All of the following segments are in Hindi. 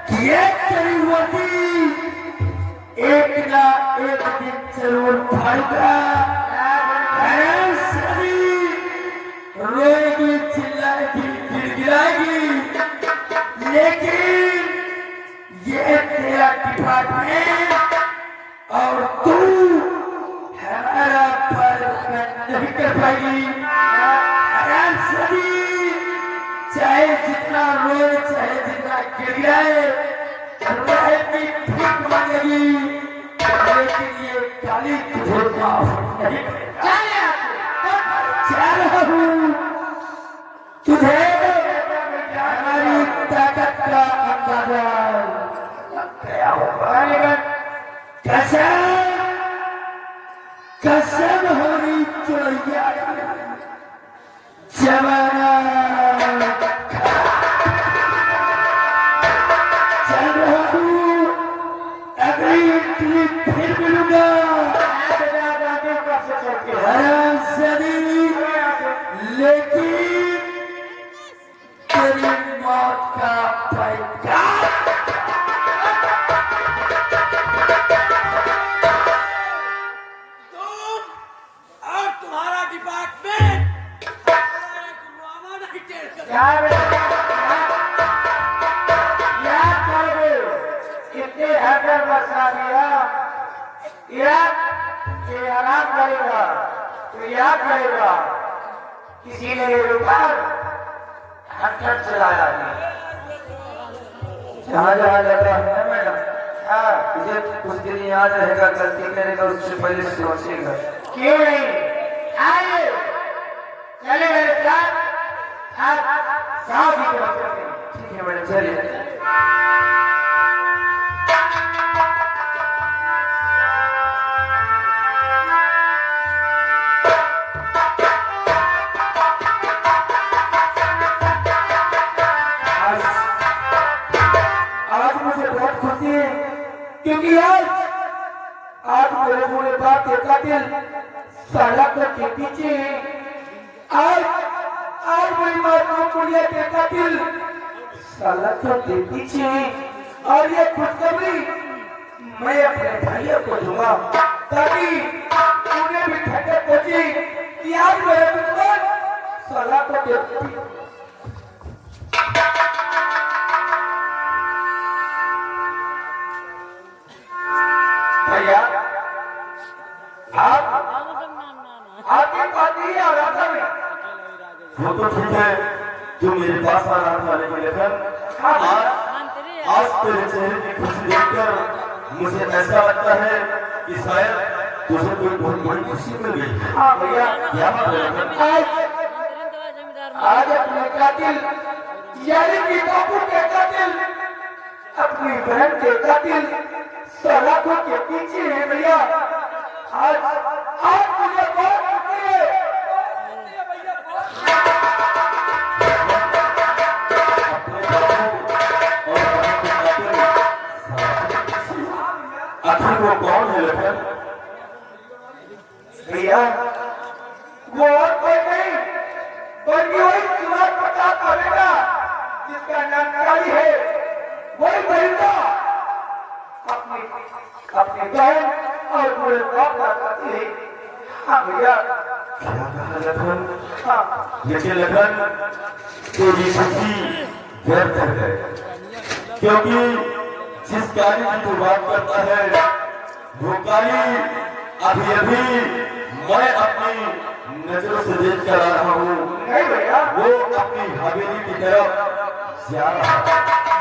कि एक तेरी वर्दी एक ना एक दिन जरूर फाड़ेगा। सभी रोएगी, चिल्लाएगी, गिड़गिड़ाएगी, लेकिन ये तेरा डिपार्टमेंट और तू हमारा पर नहीं कर पाएगी। सभी चाहे जितना रोए, चाहे जितना गिड़गिड़ाए, रहेगी, भीख मांगेगी, लेकिन ये गाली तुझे माफ नहीं करेगा। जा रहा हूँ, तुझे हमारी ताकत का अंदाजा लग गया होगा। कसम कसम होनी चोरिया जमाना चल रहा हूँ, अगली ट्रिप फिर मिलूंगा। लेकिन तेरी मौत का पैगाम तुम और तुम्हारा डिपार्टमेंट नहीं टेर याद करोगे कितने हैकर बरसा दिया, याद ये आराम करेगा तो याद करेगा किसी ने मेरे ऊपर हथकड़ चलाया। जहाँ जहाँ लग रहा है मैडम, हाँ मुझे कुछ दिन याद रहेगा, गलती करेगा उससे पहले सोचेगा। क्यों नहीं, आइए चले मेरे साथ। साथ ही चलते हैं। ठीक है मैडम, चलिए। आज मुझे बहुत खुशी है क्योंकि आज मेरे पूरे बाप के कातिल साला के पीछे है। आज मेरी माता पुलिया के कातिल साला के पीछे है। और ये खुशखबरी मैं अपने भाइयों को दूंगा ताकि उन्हें भी ठंडक पहुंचे कि आज मेरे दुश्मन साला के भैया आपकी पार्टी आ रहा था मैं। वो तो ठीक है, जो मेरे पास आ रहा था, लेकिन आज तेरे चेहरे की खुशी देखकर मुझे ऐसा लगता है कि शायद तुझे कोई बहुत बड़ी खुशी मिल गई। हाँ भैया, क्या बात है? आज अपने कातिल यानी कि बापू के कातिल अपनी बहन के कातिल सलाखों के पीछे है भैया। आज आज मुझे बहुत खुशी है। आखिर वो कौन है लखन? भैया वो और कोई नहीं बल्कि वही शिवाज प्रताप पड़ेगा जिसका नाम काली है। वही बहिंदा अपनी अपनी बहन और पूरे बाप का कातिल है। हाँ भैया, क्या कहा लखन? हाँ लेकिन लखन तेरी खुशी व्यर्थ है, क्योंकि जिस काली की तू बात करता है वो काली अभी अभी मैं अपनी नजरों से देख कर आ रहा हूँ। नहीं भैया, वो अपनी हवेली की तरफ जा रहा है।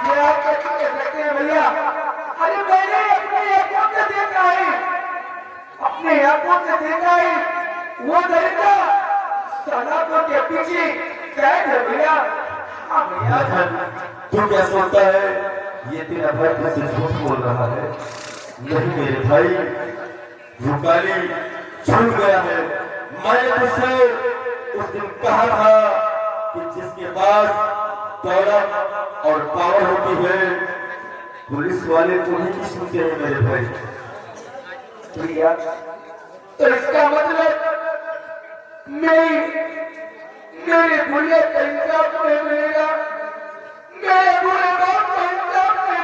ये आप कैसे कह सकते हैं भैया? अरे मैंने अपनी आंखों से देखा है, अपनी आंखों से देखा है वो दरिद्र सलाखों के पीछे कैद है भैया। हाँ भैया, तू क्या सोचता है ये तेरा भाई मुझसे झूठ बोल रहा है? नहीं मेरे भाई, वो काली छूट गया है। मैंने तुझसे उस दिन कहा था कि जिसके पास दौलत और पावर होती है पुलिस वाले को ही सुनते हैं मेरे भाई। भैया तो इसका मतलब मेरे बुढ़िया का इंसाफ नहीं मिलेगा, मेरे बुरे बाप का इंसाफ नहीं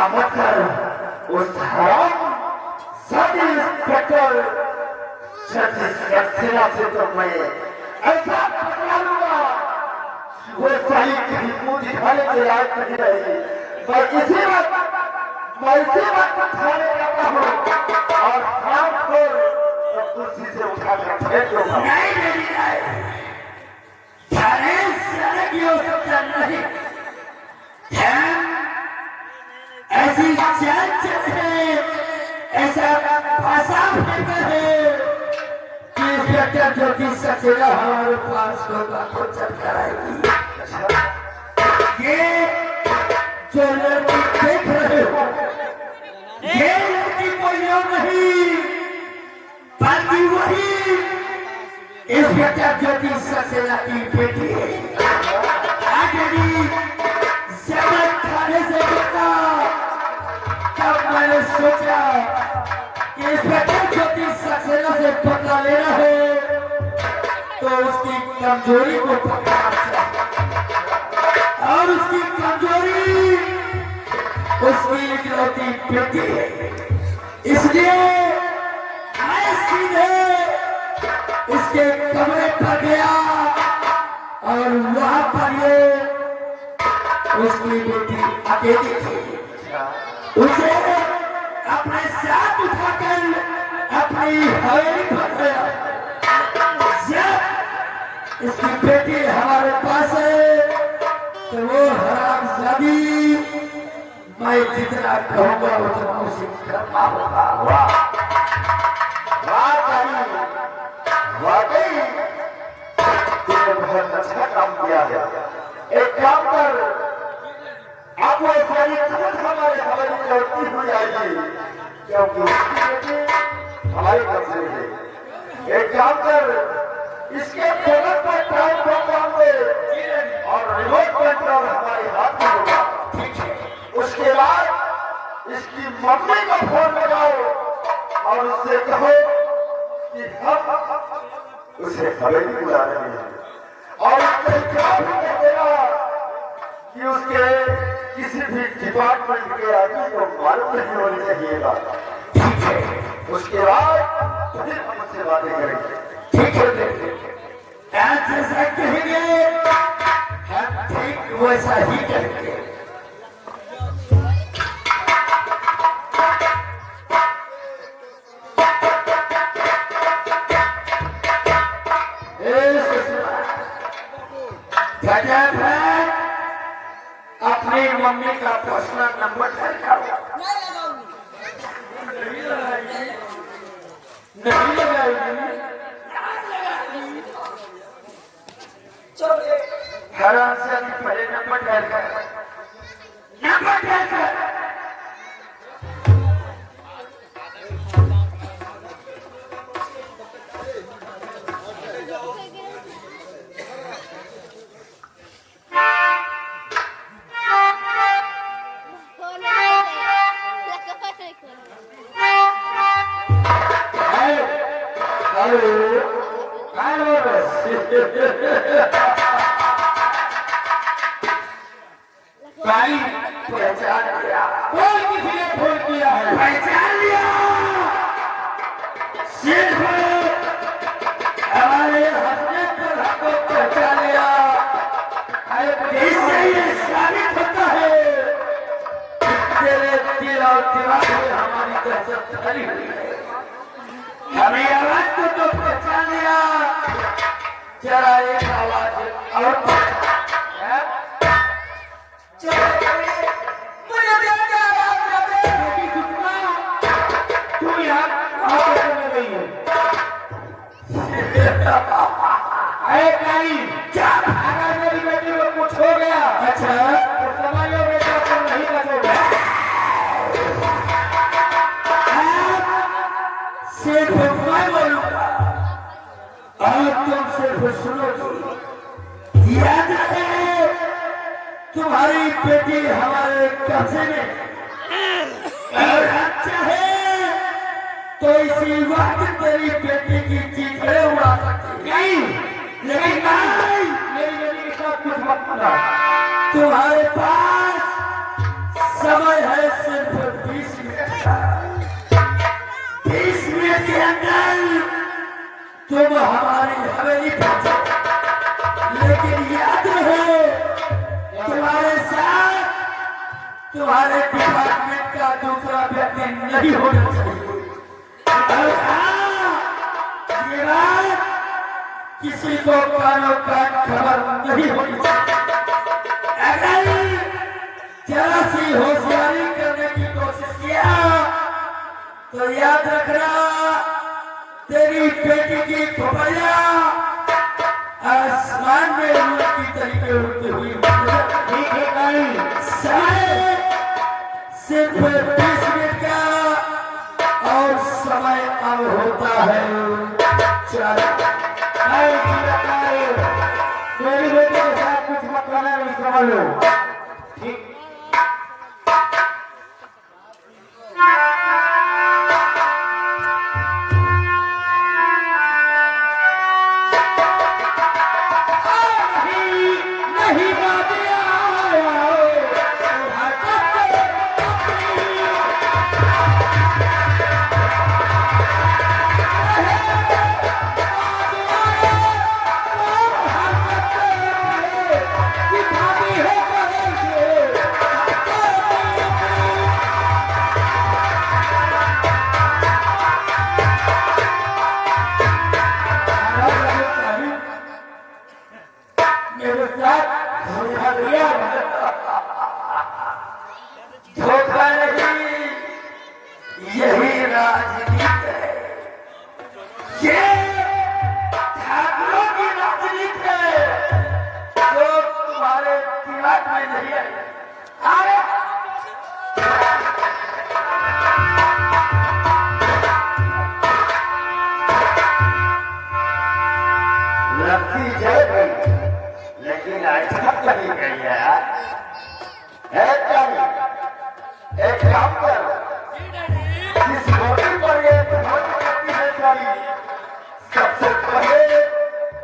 चिंता मत कर। उस हराम सब इंस्पेक्टर सक्सेना से तो मैं ऐसा पकड़ा लूंगा, वो सही कहीं मुंह दिखाने के लायक नहीं रहेगी। मैं इसी वक्त थाने जाता हूँ और हाथ को कुर्सी से उठा कर फेंक दूंगा। नहीं, थाने जाने की आवश्यकता नहीं। ऐसी चाल चल है, ऐसा भाषा है कि इंस्पेक्टर ज्योति सक्सेना हमारे पास होगा तो चल कर आएगी। ये जो लड़की देख रहे हो, ये लड़की कोई और नहीं बल्कि वही इंस्पेक्टर ज्योति सक्सेना की बेटी है। जब थाने से निकला तब मैंने सोचा कि इंस्पेक्टर ज्योति सक्सेना से पता लेना है तो उसकी कमजोरी को पकड़ना चाहिए, और उसकी कमजोरी उसकी इकलौती बेटी है। इसलिए मैं सीधे इसके कमरे पर गया और वहां पर ये उसकी बेटी अकेली थी। उसे अपने साथ उठाकर अपनी हवेली पर गया। जब इसकी बेटी हमारे पास है तो वो हरामजादी मैं जितना कहूंगा उतना उसे करना होगा। वाकई तुमने बहुत अच्छा काम किया है। एक काम कर, आपको सारी खबर हमारे हवाले चलती हुई आएगी, क्योंकि हमारे कब्जे में है। एक काम कर, इसके फोन पर टाइम प्रोग्राम दे और रिमोट कंट्रोल हमारे हाथ में होगा। ठीक है, उसके बाद इसकी मम्मी को फोन लगाओ और उससे कहो कि हम उसे हवेली बुला रहे हैं, और उससे जवाब कह देगा कि उसके किसी भी डिपार्टमेंट के आदमी को मालूम नहीं होनी चाहिएगा। ठीक है, उसके बाद फिर हम उससे बातें करेंगे। ठीक है, जैसा कहेंगे हम ठीक वैसा ही करेंगे। अपनी मम्मी का पर्सनल नंबर नहीं लगाएगी। हराम से पहले नंबर डायल कर। भाई पहचान लिया, कौन किसी ने फोन किया है? पहचान लिया, सिर्फ हमारे हंसने पर हमको पहचान लिया। इससे ये साबित होता है तेरे दिल और दिमाग में हमारी दहशत फैली हुई है। हमें आवाज को तो पहचान लिया, जरा एक आवाज और अगर मेरी बेटी को कुछ हो गया, अच्छा तो समझ लो बेटा तुम नहीं बचोगे। सिर्फ मैं बोलूंगा और तुम सिर्फ सुनोगी। याद रहे तुम्हारी बेटी हमारे कब्जे में, और अच्छा है तो इसी वक्त तेरी बेटी की चीखें उड़ा सकती। नहीं, लेकिन नहीं, मेरी बेटी के साथ कुछ मत करना। तुम्हारे पास समय है सिर्फ 20 मिनट का। 20 मिनट के अंदर तुम हमारी हवेली पहुंचो, लेकिन याद रहे तुम्हारे साथ तुम्हारे डिपार्टमेंट का दूसरा व्यक्ति नहीं होना चाहिए। और हाँ, ये बात किसी को कानों का खबर नहीं होनी चाहिए। अगर जरा सी होशियारी करने की कोशिश किया तो याद रखना तेरी बेटी की खोपड़िया आसमान में उड़ की तरीके उड़ती हुई। ठीक है भाई, समय सिर्फ 20 मिनट का और समय अब होता है 4। मेरी बेटी के साथ कुछ मत करना, नहीं समझ लो। ठीक नहीं बात मेरे साथ धोखा दिया, धोखा नहीं, यही राजनीति है। ये ठाकुरों की राजनीति है जो तुम्हारे दिमाग में नहीं है। अरे लड़की जल गई लेकिन ऐसा नहीं गई है। एक काम कर, जिस रोटी पर ये रोटी करती है सारी, सबसे पहले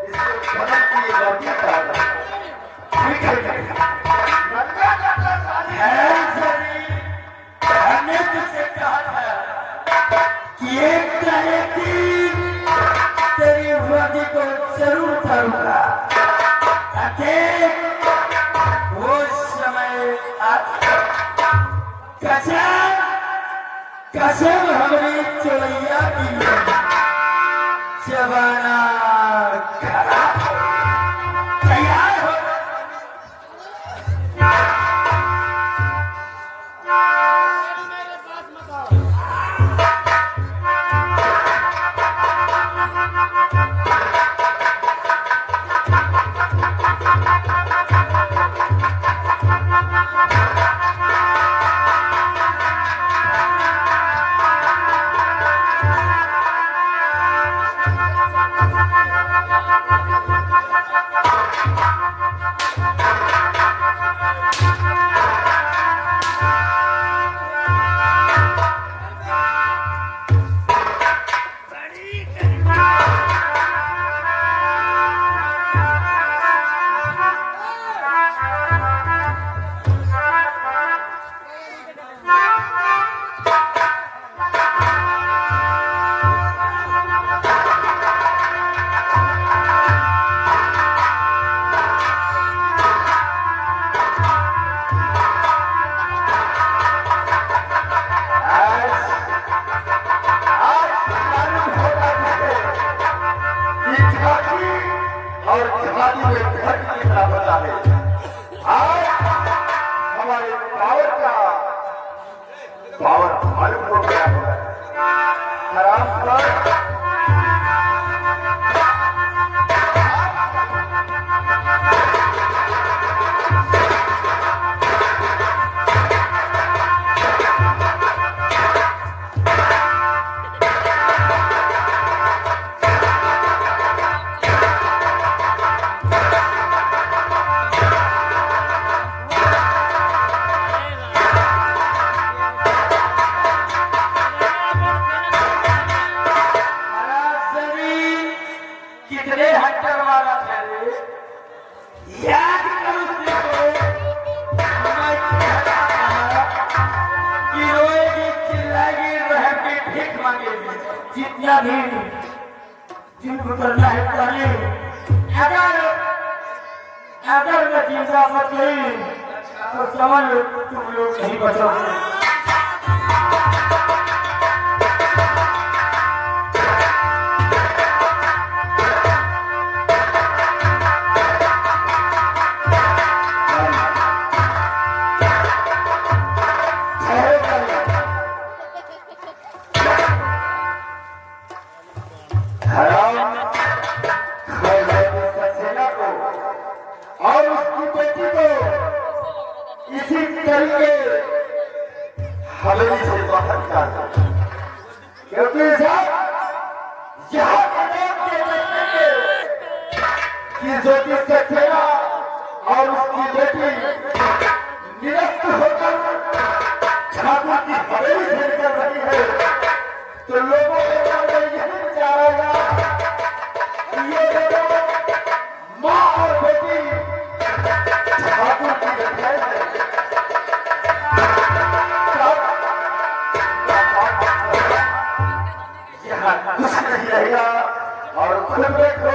इसको बदल की रोटी डालना। ठीक है? हमने तुझसे कहा था कि एक ना एक दिन तेरी रोटी को जरूर उतारूंगा, ताकि वो समय कसम हमारी चोरैया की जबाना खराब तैयार हो। और जवानी में घर की तरह बता है। आज हमारे पावर मालूम हो गया है। खराब कर जितना भी जिनको करना है करे। अगर मैं जिंदा बच गई तो समझ लो तुम लोग नहीं बचोगे। और उसकी बेटी को इसी तरीके हवेली से बाहर कर दो, क्योंकि साहब यहाँ कि ज्योतिष सक्सेना और उसकी बेटी निरस्त होकर ठाकुर की हवेली से निकल रही है, तो लोगों के मन में यही विचार आएगा कि ये दोनों माँ और बेटी ठाकुर की बहन है। यहाँ कुछ नहीं रहेगा और खुद देखो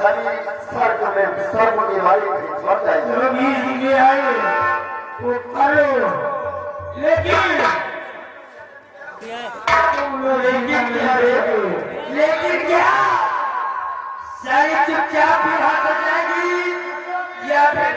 खाली स्वर्ग में स्वर्ग की हमारी बढ़ जाएगी। आए वो करो, लेकिन क्या सारी चुपचाप यहाँ से जाएगी या फिर